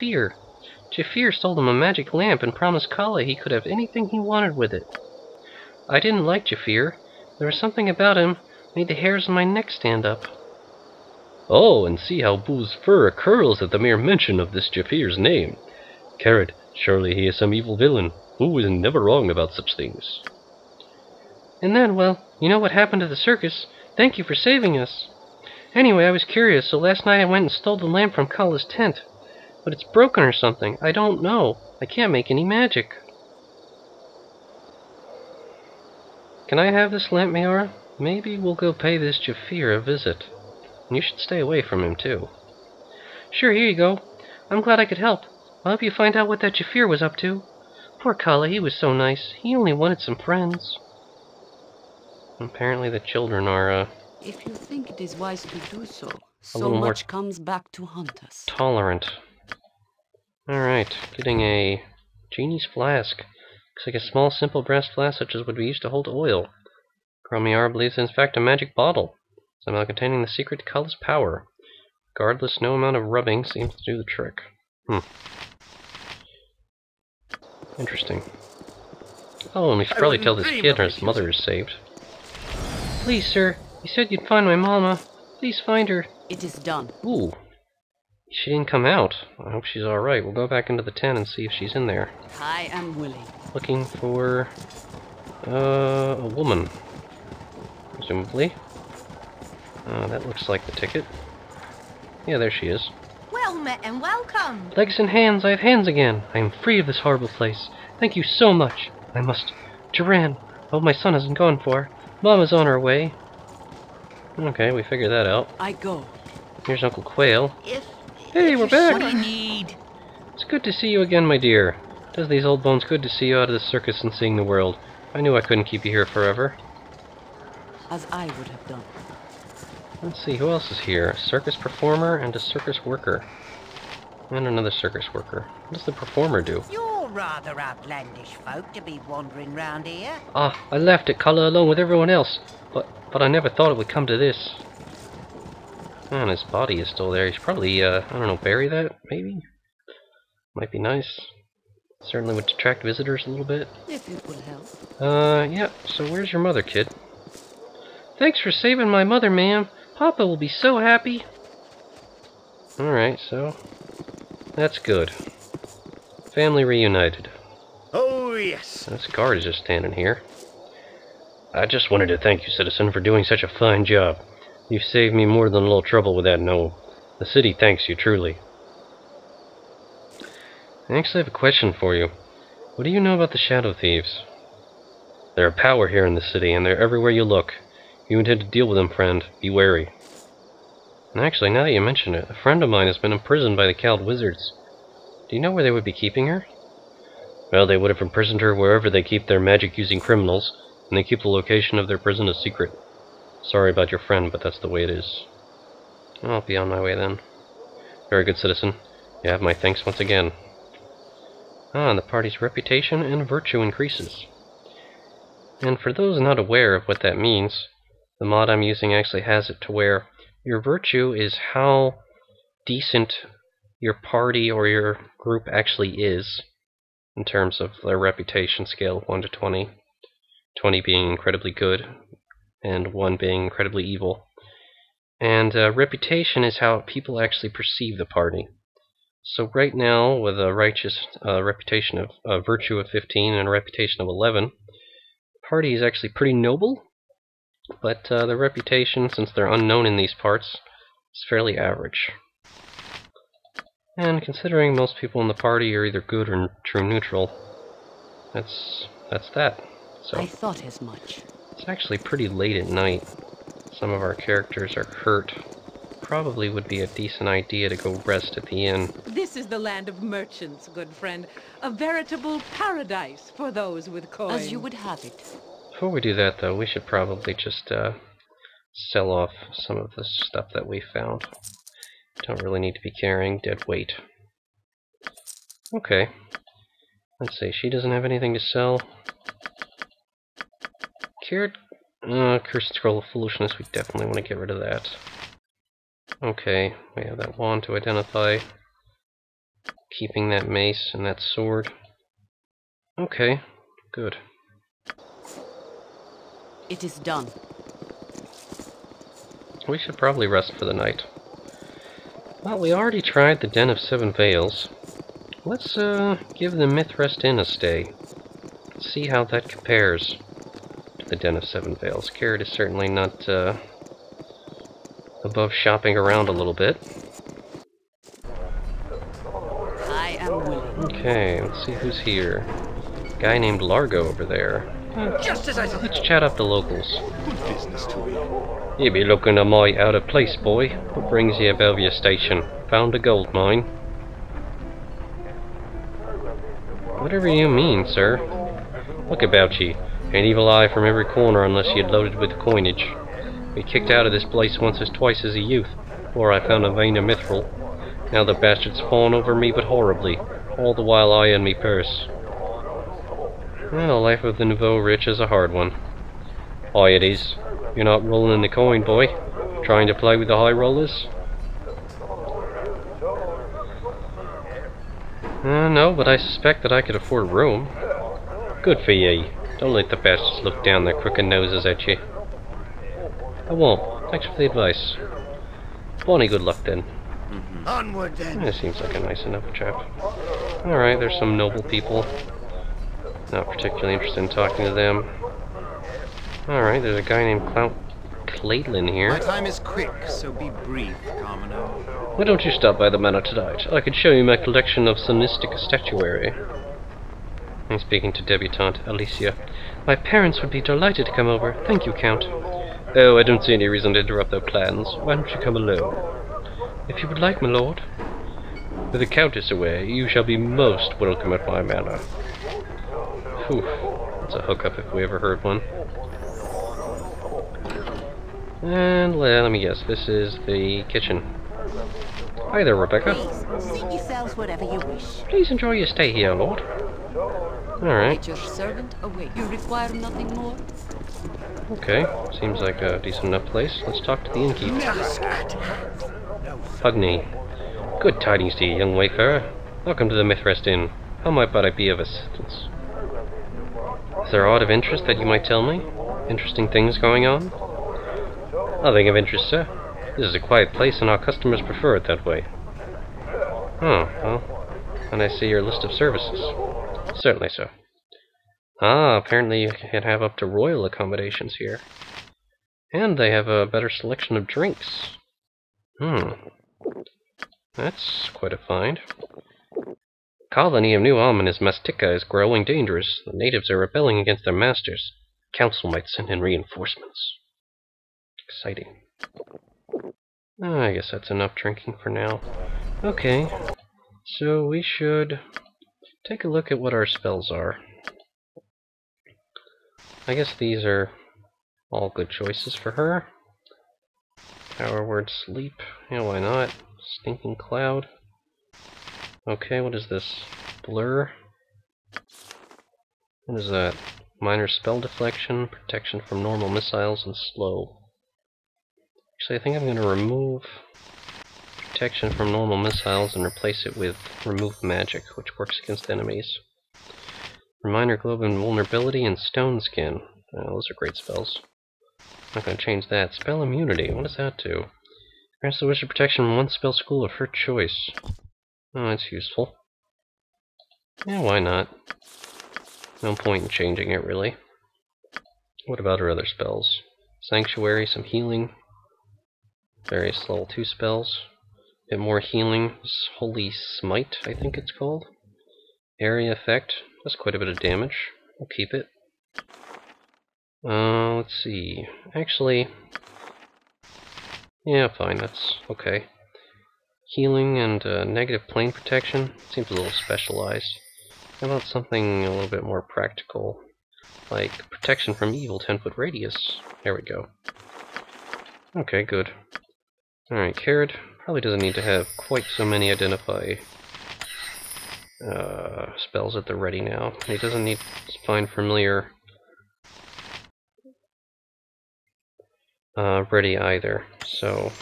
Jafir. Jafir sold him a magic lamp and promised Kala he could have anything he wanted with it. I didn't like Jafir. There was something about him made the hairs on my neck stand up. Oh, and see how Boo's fur curls at the mere mention of this Jafir's name. Kered, surely he is some evil villain. Boo is never wrong about such things. And then, well, you know what happened to the circus. Thank you for saving us. Anyway, I was curious, so last night I went and stole the lamp from Kala's tent. But it's broken or something. I don't know. I can't make any magic. Can I have this lamp, Mayora? Maybe we'll go pay this Jafir a visit. And you should stay away from him, too. Sure, here you go. I'm glad I could help. I'll help you find out what that Jafir was up to. Poor Kala, he was so nice. He only wanted some friends. Apparently the children are, If you think it is wise to do so, so much comes back to haunt us. Tolerant. Alright, getting a genie's flask. Looks like a small, simple brass flask such as would be used to hold oil. Mayora believes it's in fact a magic bottle, somehow containing the secret to Kala's power. Regardless, no amount of rubbing seems to do the trick. Interesting. Oh, and we should probably tell this kid his mother is saved. Please, sir, you said you'd find my mama. Please find her. It is done. Ooh. She didn't come out. I hope she's alright. We'll go back into the tent and see if she's in there. I am willing. Looking for a woman. Presumably. That looks like the ticket. Yeah, there she is. Well met and welcome. Legs and hands, I have hands again. I am free of this horrible place. Thank you so much. I must... Duran. Oh, my son hasn't gone far. Mama's on her way. Okay, we figured that out. I go. Here's Uncle Quail. Hey, we're back! What do you need? It's good to see you again, my dear. It does these old bones good to see you out of the circus and seeing the world. I knew I couldn't keep you here forever. As I would have done. Let's see, who else is here? A circus performer and a circus worker. And another circus worker. What does the performer do? You're rather outlandish folk to be wandering round here. Ah, I left at Kala along with everyone else. But I never thought it would come to this. And his body is still there. He's probably, I don't know, bury that, maybe? Might be nice. Certainly would attract visitors a little bit. If it will help. Yeah, so where's your mother, kid? Thanks for saving my mother, ma'am. Papa will be so happy. Alright, so... that's good. Family reunited. Oh, yes. This guard is just standing here. I just wanted to thank you, citizen, for doing such a fine job. You've saved me more than a little trouble with that gnome. The city thanks you, truly. I actually have a question for you. What do you know about the Shadow Thieves? They're a power here in the city, and they're everywhere you look. If you intend to deal with them, friend, be wary. And actually, now that you mention it, a friend of mine has been imprisoned by the Cowled Wizards. Do you know where they would be keeping her? Well, they would have imprisoned her wherever they keep their magic-using criminals, and they keep the location of their prison a secret. Sorry about your friend, but that's the way it is. I'll be on my way then. Very good, citizen. You have my thanks once again. Ah, and the party's reputation and virtue increases. And for those not aware of what that means, the mod I'm using actually has it to where your virtue is how decent your party or your group actually is in terms of their reputation scale of 1 to 20. 20 being incredibly good, and 1 being incredibly evil. And reputation is how people actually perceive the party. So right now, with a righteous reputation of virtue of 15 and a reputation of 11, the party is actually pretty noble, but the reputation, since they're unknown in these parts, is fairly average. And considering most people in the party are either good or true neutral, that's that. So I thought as much. it's actually pretty late at night. Some of our characters are hurt. Probably would be a decent idea to go rest at the inn. This is the land of merchants, good friend. A veritable paradise for those with coins. As you would have it. Before we do that, though, we should probably just sell off some of the stuff that we found. Don't really need to be carrying dead weight. Okay. Let's see, she doesn't have anything to sell. Cursed Scroll of Foolishness, we definitely want to get rid of that. Okay, we have that wand to identify. keeping that mace and that sword. Okay, good. It is done. We should probably rest for the night. Well, we already tried the Den of Seven Veils. Let's give the Mithrest Inn a stay. See how that compares to the Den of Seven Veils. Kered is certainly not above shopping around a little bit. I am willing. Okay, let's see who's here. Guy named Largo over there. Just as I thought. Let's chat up the locals. Good business to me. You be looking a mite out of place, boy. What brings you above your station? Found a gold mine? Whatever you mean, sir. Look about ye. An evil eye from every corner unless you'd loaded with coinage. We kicked out of this place once or twice as a youth, before I found a vein of mithril. Now the bastards fawn over me but horribly, all the while eyeing me purse. Well, the life of the nouveau rich is a hard one. Aye, it is. You're not rolling in the coin, boy. Trying to play with the high rollers? No, but I suspect that I could afford room. Good for ye. Don't let the bastards look down their crooked noses at you. I won't. Thanks for the advice. Bonnie, good luck then. Onward then. That seems like a nice enough chap. Alright, there's some noble people. Not particularly interested in talking to them. Alright, there's a guy named Caitlin here. My time is quick, so be brief, commoner. Why don't you stop by the manor tonight? I could show you my collection of sonistic statuary. I'm speaking to debutante Alicia. My parents would be delighted to come over. Thank you, Count. Oh, I don't see any reason to interrupt their plans. Why don't you come alone? If you would like, my lord. With the Countess away, you shall be most welcome at my manor. Whew. That's a hookup if we ever heard one. And let me guess, this is the kitchen. Hi there, Rebecca. Please, seat yourselves whatever you wish. Please enjoy your stay here, Lord. Alright. Let your servant away. You require nothing more? Okay, seems like a decent enough place. Let's talk to the innkeeper. Pugny. Good tidings to you, young wayfarer. Welcome to the Mithrest Inn. How might I be of assistance? Is there aught of interest that you might tell me? Interesting things going on? Nothing of interest, sir. This is a quiet place and our customers prefer it that way. Oh, well, and I see your list of services. Certainly, sir. Ah, apparently you can have up to royal accommodations here. And they have a better selection of drinks. That's quite a find. The colony of New Almanis Mastica is growing dangerous. The natives are rebelling against their masters. The council might send in reinforcements. Exciting. I guess that's enough drinking for now. Okay, so we should take a look at what our spells are. I guess these are all good choices for her. Power word sleep. Yeah, why not? Stinking cloud. Okay, what is this? Blur. What is that? Minor spell deflection, protection from normal missiles, and slow. Actually, I think I'm going to remove protection from normal missiles and replace it with remove magic, which works against enemies. Minor globe invulnerability and stone skin. Oh, those are great spells. Not going to change that. Spell immunity. What does that do? Grants the wizard protection from one spell school of her choice. Oh, that's useful. Yeah, why not? No point in changing it, really. What about her other spells? Sanctuary, some healing. Various level 2 spells. A bit more healing. Holy Smite, I think it's called. Area effect. That's quite a bit of damage. We'll keep it. Let's see. Actually, yeah, fine. That's okay. Healing and negative plane protection seems a little specialized. How about something a little bit more practical, like protection from evil 10-foot radius? There we go. Okay, good. Alright, Kered probably doesn't need to have quite so many identify spells at the ready now. He doesn't need to find familiar ready either, so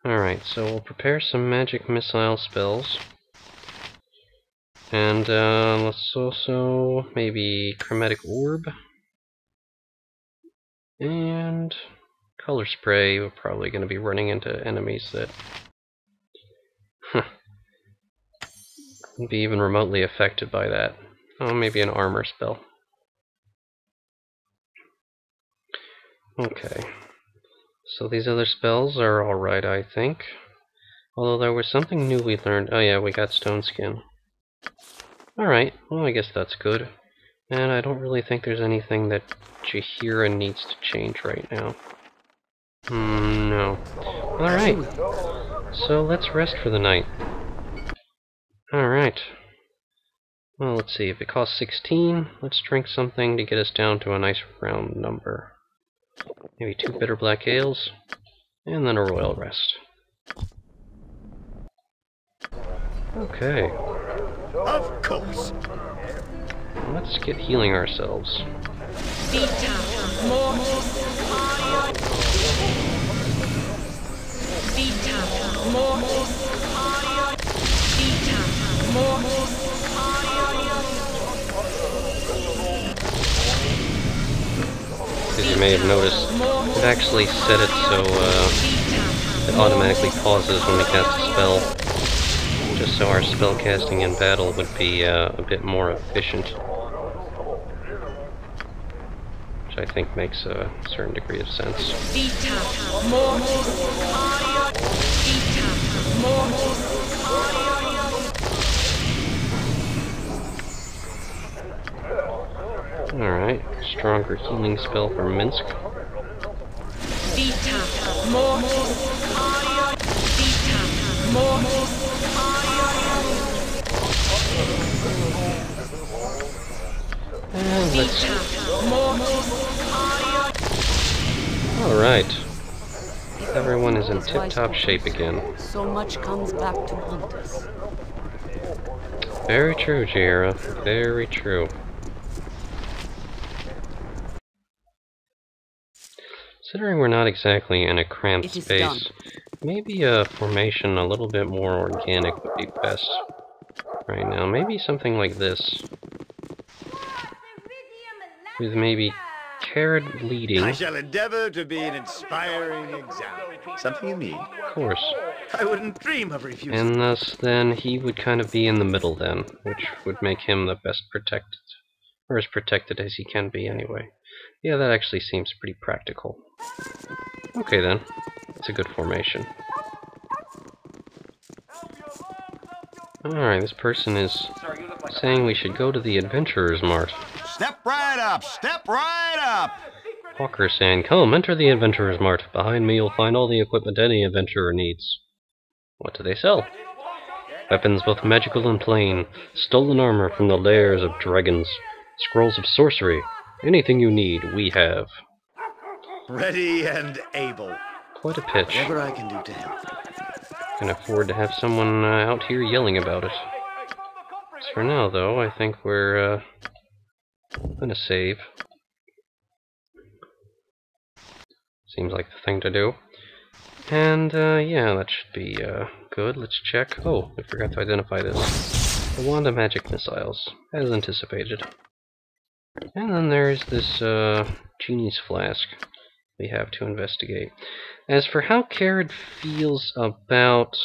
Alright, so we'll prepare some magic missile spells. And let's also maybe chromatic orb. And color spray. We're probably going to be running into enemies that wouldn't be even remotely affected by that. Oh, maybe an armor spell. Okay. So these other spells are alright, I think. Although there was something new we learned. Oh yeah, we got stone skin. Alright, well I guess that's good. And I don't really think there's anything that Jaheira needs to change right now. No. Alright. So let's rest for the night. Alright. Well, let's see. If it costs 16, let's drink something to get us down to a nice round number. Maybe 2 bitter black ales, and then a royal rest. Okay. Of course. Let's get healing ourselves. As you may have noticed, it actually set it so it automatically pauses when we cast a spell, just so our spell casting in battle would be a bit more efficient, which I think makes a certain degree of sense. Alright, stronger healing spell for Minsk. And let's... Alright. Everyone is in tip-top shape again. So much comes back to haunt us. Very true, Jaheira. Very true. Considering we're not exactly in a cramped space, maybe a formation a little bit more organic would be best right now. Maybe something like this. With maybe Kered leading. I shall endeavor to be an inspiring example. Something you need? Of course. I wouldn't dream of refusing. And thus, then, he would kind of be in the middle then, which would make him the best protected. Or as protected as he can be, anyway. Yeah, that actually seems pretty practical. Okay then, it's a good formation. Alright, this person is saying we should go to the Adventurer's Mart. Step right up! Step right up! Hawker saying, come, enter the Adventurer's Mart. Behind me you'll find all the equipment any adventurer needs. What do they sell? Weapons both magical and plain, stolen armor from the lairs of dragons, scrolls of sorcery. Anything you need, we have. Ready and able. Quite a pitch. Whatever I can do to help. Can afford to have someone out here yelling about it. As for now, though, I think we're gonna save. Seems like the thing to do. And yeah, that should be good. Let's check. Oh, we forgot to identify this. The Wand of Magic Missiles, as anticipated. And then there's this Genie's Flask we have to investigate. As for how Kered feels about...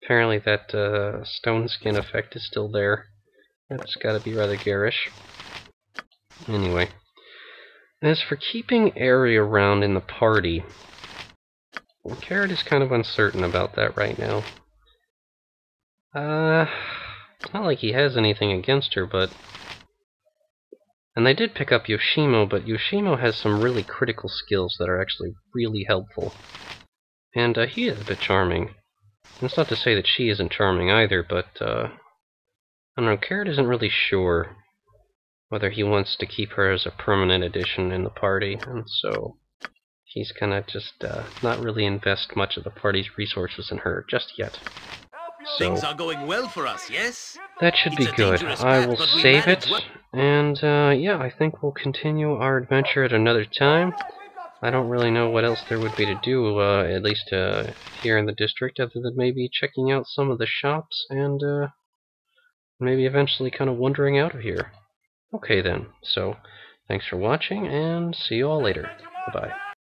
apparently that stone skin effect is still there. That's gotta be rather garish. Anyway. As for keeping Airy around in the party, well, Kered is kind of uncertain about that right now. It's not like he has anything against her, but... And they did pick up Yoshimo, but Yoshimo has some really critical skills that are actually really helpful. And he is a bit charming. And it's not to say that she isn't charming either, but I don't know, Kered isn't really sure whether he wants to keep her as a permanent addition in the party, and so he's gonna just not really invest much of the party's resources in her just yet. So, Things are going well for us, yes? that should be good. I will save it, and yeah, I think we'll continue our adventure at another time. I don't really know what else there would be to do, at least here in the district, other than maybe checking out some of the shops and maybe eventually kind of wandering out of here. Okay then, so thanks for watching and see you all later. Bye-bye.